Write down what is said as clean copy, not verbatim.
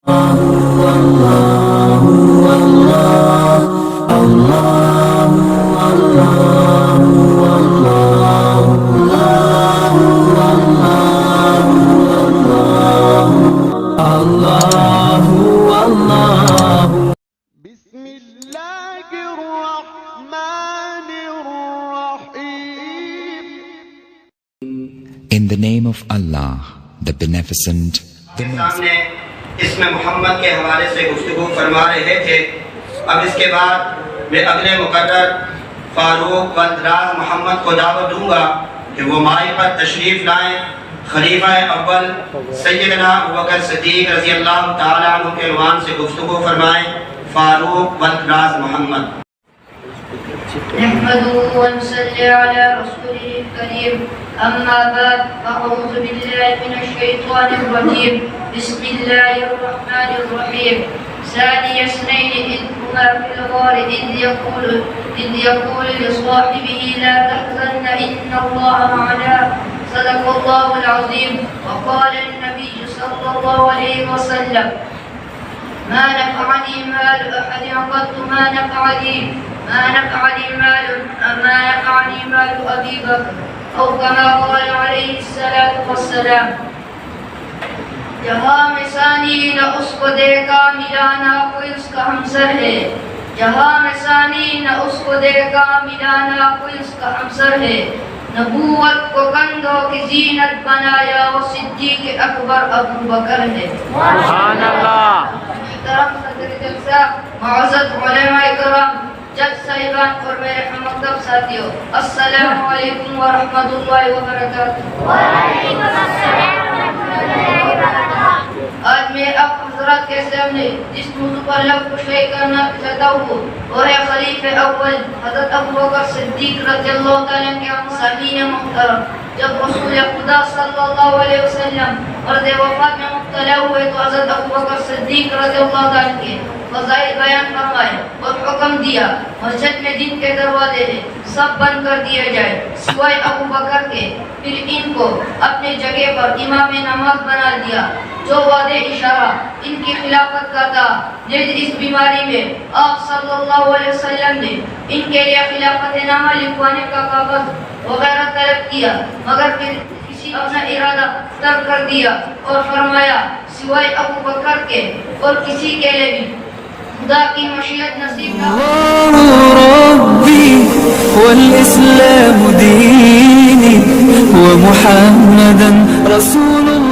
In the name of Allah, the Beneficent, the Merciful. اس میں محمد کے حوالے سے گفتگو فرما رہے تھے. اب اس کے بعد میں اگلے مقرر فاروق والدراز محمد کو دعوت دوں گا کہ وہ مائی پر تشریف لائیں. خلیفہ اول سیدنا ابوبکر صدیق رضی اللہ تعالیٰ عنہ کے عنوان سے گفتگو فرمائیں. فاروق والدراز محمد. نحمده ونصلي على رسوله الكريم. أما بعد فأعوذ بالله من الشيطان الرجيم. بسم الله الرحمن الرحيم. ثاني اثنين إذ هما في الغار إذ يقول لصاحبه لا تحزن إن الله معنا. صدق الله العظيم. وقال النبي صلى الله عليه وسلم ما نفعني مال أحد قط ما نفعني مال أبي بكر أو كما قال عليه الصلاة والسلام. جہاں میں ثانی نہ اس کو دیکھا ملانا کوئی اس کا ہمسر ہے. جہاں میں ثانی نہ اس کو دیکھا ملانا کوئی اس کا ہمسر ہے. نبوت کو کندھوں کی زینت بنایا وہ صدیق اکبر ابو بکر ہے. سبحان اللہ. محترم صدر جلسہ، معزز علماء کرام، جج صاحبان اور میرے ہمدرد ساتھیوں، السلام علیکم ورحمۃ اللہ وبرکاتہ. وعلیکم السلام ورحمۃ اللہ وبرکاتہ. آج میں آپ حضرات کے سامنے جس موضوع پر لفظ گوشائی کرنا چاہتا ہوں وہ ہے خلیفہ اول حضرت ابوبکر صدیق رضی اللہ تعالیٰ کے سامعین محترم. جب رسول خدا صلی اللہ علیہ وسلم مرض وفات میں مبتلا ہوئے تو حضرت ابوبکر صدیق رضی اللہ تعالیٰ کے فضائل بیان فرمائے اور حکم دیا مسجد میں جن کے دروازے ہیں سب بند کر دیے جائے سوائے ابو بکر کے. پھر ان کو اپنے جگہ پر امام نماز بنا دیا. جو وعدے اشارہ ان کی خلافت کا تھا. جب اس بیماری میں آپ صلی اللہ علیہ وسلم نے ان کے لیے خلافت نامہ لکھوانے کا کاغذ وغیرہ طلب کیا مگر پھر کسی اپنا ارادہ ترک کر دیا اور فرمایا سوائے ابو بکر کے اور کسی کے لیے بھی خدا کی مشیت نصیب نہ ربي والإسلام ديني ومحمدا رسول الله.